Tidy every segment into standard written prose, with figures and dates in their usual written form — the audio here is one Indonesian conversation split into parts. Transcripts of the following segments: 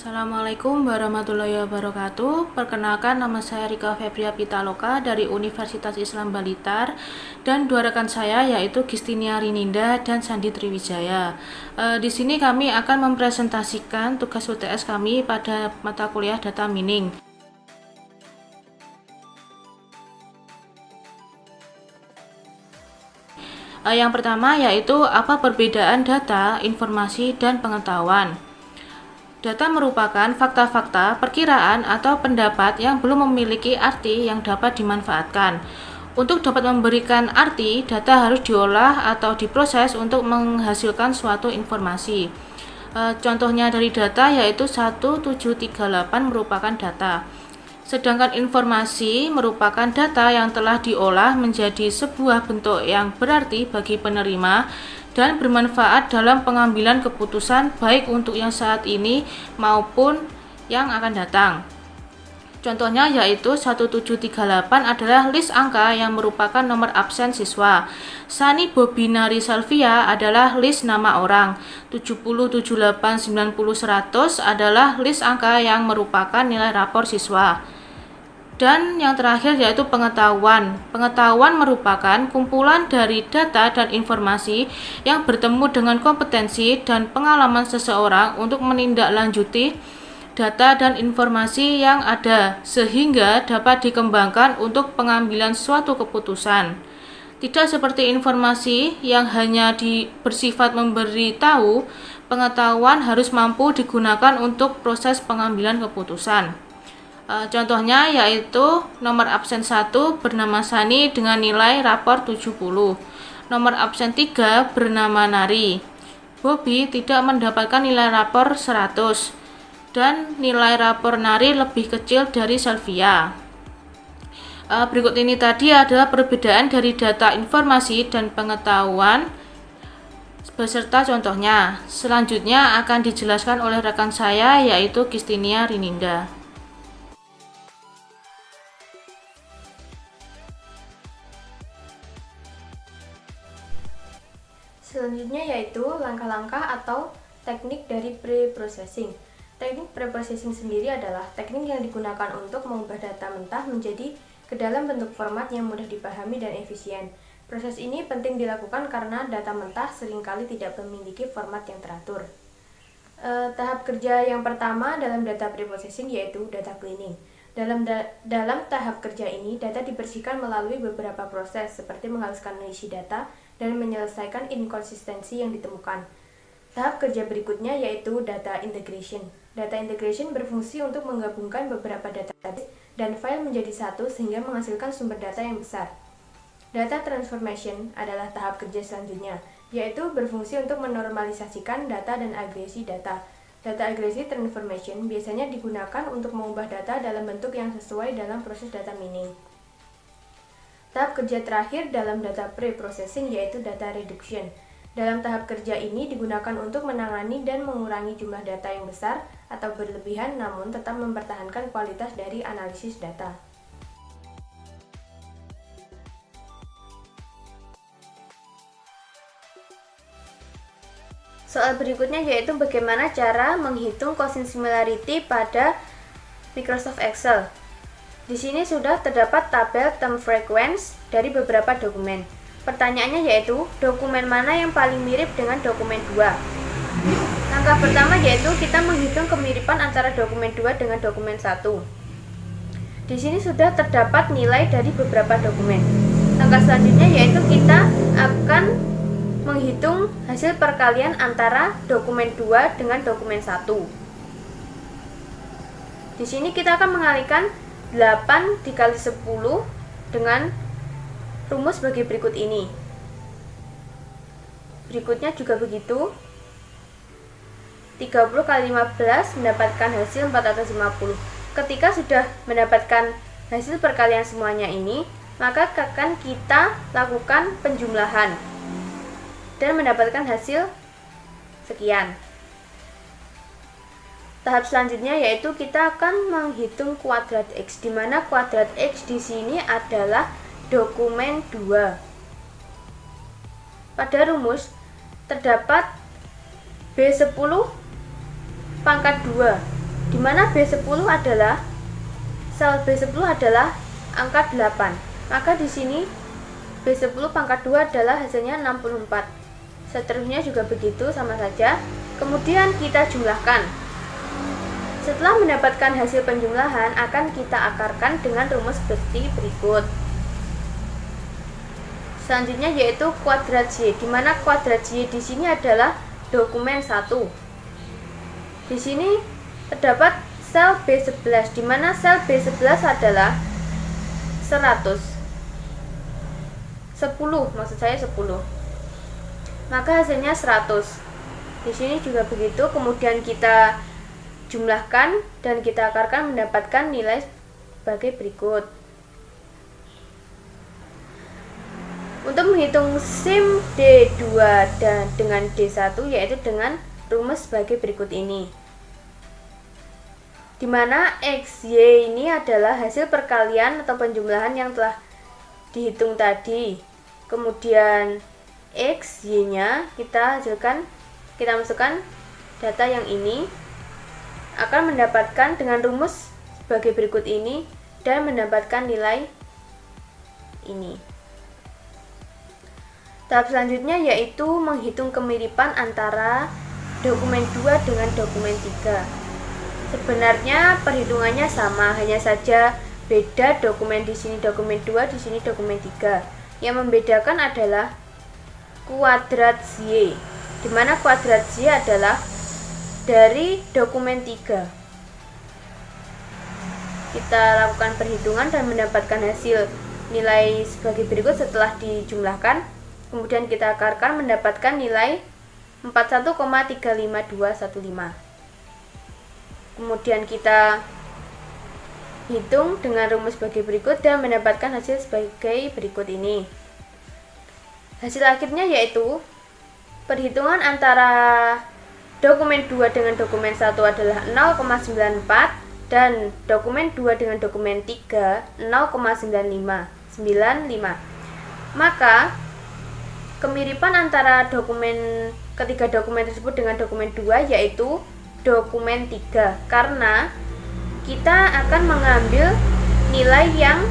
Assalamualaikum warahmatullahi wabarakatuh. Perkenalkan, nama saya Rika Febria Pitaloka dari Universitas Islam Blitar dan dua rekan saya yaitu Gistinia Rininda dan Sandi Triwijaya. Di sini kami akan mempresentasikan tugas UTS kami pada mata kuliah Data Mining. Yang pertama yaitu apa perbedaan data, informasi, dan pengetahuan. Data merupakan fakta-fakta, perkiraan, atau pendapat yang belum memiliki arti yang dapat dimanfaatkan. Untuk dapat memberikan arti, data harus diolah atau diproses untuk menghasilkan suatu informasi. Contohnya dari data yaitu 1738 merupakan data. Sedangkan informasi merupakan data yang telah diolah menjadi sebuah bentuk yang berarti bagi penerima dan bermanfaat dalam pengambilan keputusan baik untuk yang saat ini maupun yang akan datang. Contohnya yaitu 1738 adalah list angka yang merupakan nomor absen siswa. Sani Bobinari Salvia adalah list nama orang. 70, 78, 90, 100 adalah list angka yang merupakan nilai rapor siswa. Dan yang terakhir yaitu pengetahuan. Pengetahuan merupakan kumpulan dari data dan informasi yang bertemu dengan kompetensi dan pengalaman seseorang untuk menindaklanjuti data dan informasi yang ada sehingga dapat dikembangkan untuk pengambilan suatu keputusan. Tidak seperti informasi yang hanya bersifat memberitahu, pengetahuan harus mampu digunakan untuk proses pengambilan keputusan. Contohnya yaitu nomor absen 1 bernama Sani dengan nilai rapor 70. Nomor absen 3 bernama Nari. Bobby tidak mendapatkan nilai rapor 100 dan nilai rapor Nari lebih kecil dari Salvia. Berikut ini tadi adalah perbedaan dari data, informasi, dan pengetahuan beserta contohnya. Selanjutnya akan dijelaskan oleh rekan saya yaitu Gistinia Rininda. Selanjutnya yaitu langkah-langkah atau teknik dari pre-processing. Teknik pre-processing sendiri adalah teknik yang digunakan untuk mengubah data mentah menjadi ke dalam bentuk format yang mudah dipahami dan efisien. Proses ini penting dilakukan karena data mentah seringkali tidak memiliki format yang teratur. Tahap kerja yang pertama dalam data pre-processing yaitu data cleaning. Dalam tahap kerja ini, data dibersihkan melalui beberapa proses seperti menghaluskan isi data dan menyelesaikan inkonsistensi yang ditemukan. Tahap kerja berikutnya yaitu data integration. Data integration berfungsi untuk menggabungkan beberapa database dan file menjadi satu sehingga menghasilkan sumber data yang besar. Data transformation adalah tahap kerja selanjutnya, yaitu berfungsi untuk menormalisasikan data dan agresi data. Data agresi transformation biasanya digunakan untuk mengubah data dalam bentuk yang sesuai dalam proses data mining. Tahap kerja terakhir dalam data pre-processing yaitu data reduction. Dalam tahap kerja ini digunakan untuk menangani dan mengurangi jumlah data yang besar atau berlebihan namun tetap mempertahankan kualitas dari analisis data. Soal berikutnya yaitu bagaimana cara menghitung quotient similarity pada Microsoft Excel. Di sini sudah terdapat tabel term frequency dari beberapa dokumen. Pertanyaannya yaitu, dokumen mana yang paling mirip dengan dokumen 2? Langkah pertama yaitu kita menghitung kemiripan antara dokumen 2 dengan dokumen 1. Di sini sudah terdapat nilai dari beberapa dokumen. Langkah selanjutnya yaitu kita akan menghitung hasil perkalian antara dokumen 2 dengan dokumen 1. Di sini kita akan mengalihkan 8 dikali 10 dengan rumus sebagai berikut ini. Berikutnya juga begitu. 30 kali 15 mendapatkan hasil 450. Ketika sudah mendapatkan hasil perkalian semuanya ini, maka akan kita lakukan penjumlahan dan mendapatkan hasil sekian. Tahap selanjutnya yaitu kita akan menghitung kuadrat X, di mana kuadrat X di sini adalah dokumen 2. Pada rumus terdapat B10 pangkat 2 di mana B10 adalah sel B10 adalah angka 8. Maka di sini B10 pangkat 2 adalah hasilnya 64. Seterusnya juga begitu, sama saja. Kemudian kita jumlahkan. Setelah mendapatkan hasil penjumlahan, akan kita akarkan dengan rumus seperti berikut. Selanjutnya yaitu kuadrat Y, di mana kuadrat Y di sini adalah dokumen 1. Di sini terdapat sel B11, di mana sel B11 adalah 100. 10, maksud saya 10. Maka hasilnya 100. Di sini juga begitu, kemudian kita jumlahkan dan kita akarkan mendapatkan nilai sebagai berikut. Untuk menghitung SIM D2 dan dengan D1 yaitu dengan rumus sebagai berikut ini. Di mana XY ini adalah hasil perkalian atau penjumlahan yang telah dihitung tadi. Kemudian XY-nya kita masukkan data yang ini, akan mendapatkan dengan rumus sebagai berikut ini dan mendapatkan nilai ini. Tahap selanjutnya yaitu menghitung kemiripan antara dokumen 2 dengan dokumen 3. Sebenarnya perhitungannya sama, hanya saja beda dokumen di sini dokumen 2, di sini dokumen 3. Yang membedakan adalah kuadrat Y, di mana kuadrat Y adalah dari dokumen 3. Kita lakukan perhitungan dan mendapatkan hasil nilai sebagai berikut setelah dijumlahkan. Kemudian kita akarkan mendapatkan nilai 41,35215. Kemudian kita hitung dengan rumus sebagai berikut dan mendapatkan hasil sebagai berikut ini. Hasil akhirnya yaitu perhitungan antara dokumen 2 dengan dokumen 1 adalah 0,94 dan dokumen 2 dengan dokumen 3 0,95. Maka kemiripan antara ketiga dokumen tersebut dengan dokumen 2 yaitu dokumen 3, karena kita akan mengambil nilai yang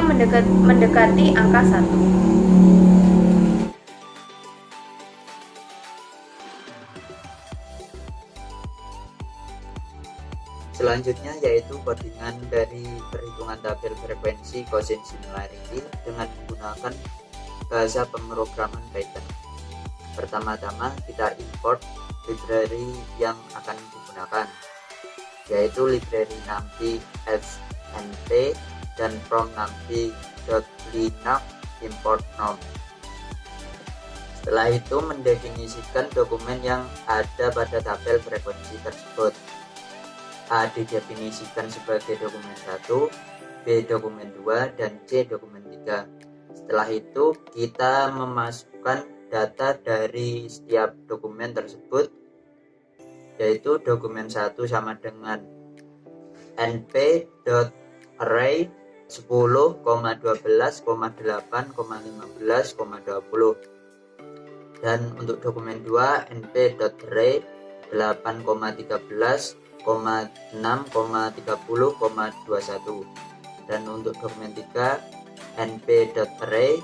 mendekati angka 1. Selanjutnya yaitu codingan dari perhitungan tabel frekuensi Gaussian similarity dengan menggunakan bahasa pemrograman Python. Pertama-tama kita import library yang akan digunakan, yaitu library numpy snp dan from numpy.linux import nom. Setelah itu mendefinisikan dokumen yang ada pada tabel frekuensi tersebut. A didefinisikan sebagai dokumen 1, B dokumen 2, dan C dokumen 3. Setelah itu kita memasukkan data dari setiap dokumen tersebut, yaitu dokumen 1 sama dengan np.array 10,12,8,15,20, dan untuk dokumen 2 np.array 8,13,6,30,21, dan untuk dokumen 3 np.array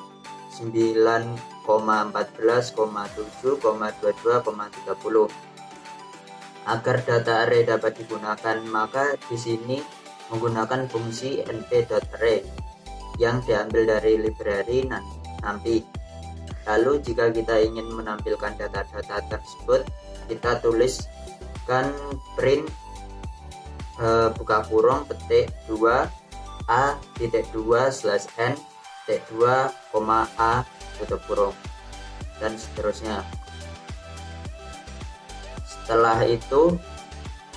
9,14,7,22,30. Agar data array dapat digunakan, maka di sini menggunakan fungsi np.array yang diambil dari library numpy. Lalu jika kita ingin menampilkan data-data tersebut, kita tuliskan print buka kurung petik 2 a.2/n petik 2, a tutup kurung, dan seterusnya. Setelah itu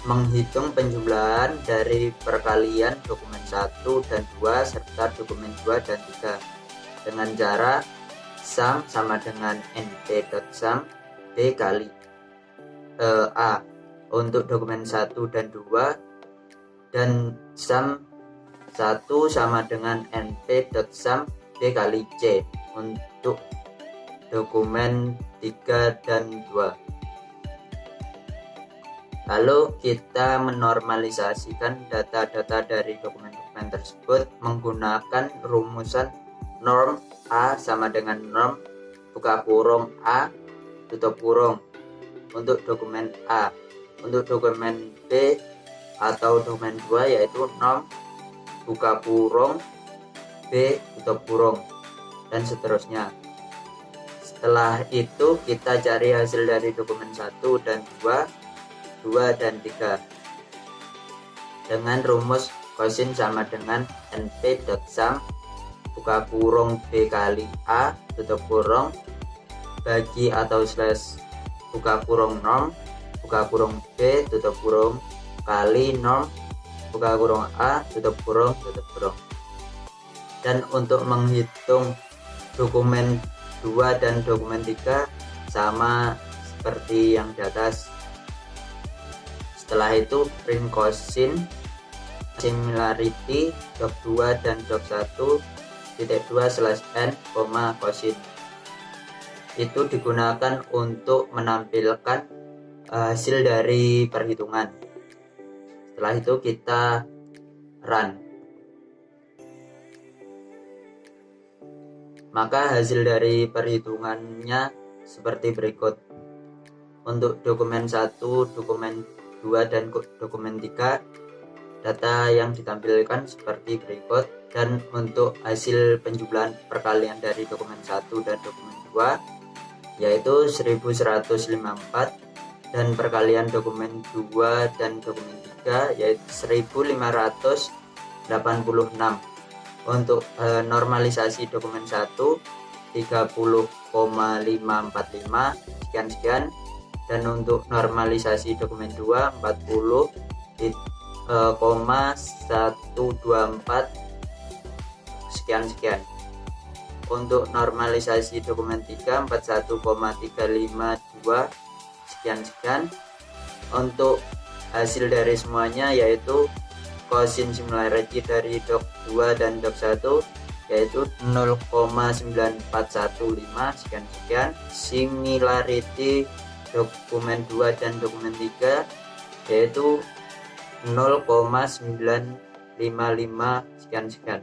menghitung penjumlahan dari perkalian dokumen 1 dan 2 serta dokumen 2 dan 3 dengan cara sum sama dengan np.sum b kali a untuk dokumen 1 dan 2, dan sum 1 sama dengan np.sum b kali c untuk dokumen 3 dan 2. Lalu kita menormalisasikan data-data dari dokumen-dokumen tersebut menggunakan rumusan norm A sama dengan norm buka kurung A tutup kurung untuk dokumen A. Untuk dokumen B atau dokumen 2 yaitu norm buka kurung B tutup kurung dan seterusnya. Setelah itu kita cari hasil dari dokumen 1 dan 2 dan 3 dengan rumus kosin sama dengan np.sum buka kurung B kali A tutup kurung bagi atau slash buka kurung norm buka kurung B tutup kurung kali norm buka kurung A tutup kurung. Dan untuk menghitung dokumen 2 dan dokumen 3 sama seperti yang di atas. Setelah itu print kosin similarity doc 2 dan doc 1 titik 2 slash n kosin. Itu digunakan untuk menampilkan hasil dari perhitungan. Setelah itu kita run. Maka hasil dari perhitungannya seperti berikut. Untuk dokumen 1, dokumen 2 dan dokumen 3 data yang ditampilkan seperti berikut. Dan untuk hasil penjumlahan perkalian dari dokumen 1 dan dokumen 2 yaitu 1154 dan perkalian dokumen 2 dan dokumen 3 yaitu 1586. Untuk normalisasi dokumen 1 30,545 sekian dan untuk normalisasi dokumen 2 40,124 sekian. Untuk normalisasi dokumen 3 41,352 sekian. Untuk hasil dari semuanya yaitu kosin similarity dari doc 2 dan doc 1 yaitu 0,9415 sekian. Similarity dokumen 2 dan dokumen 3 yaitu 0,955 sekian.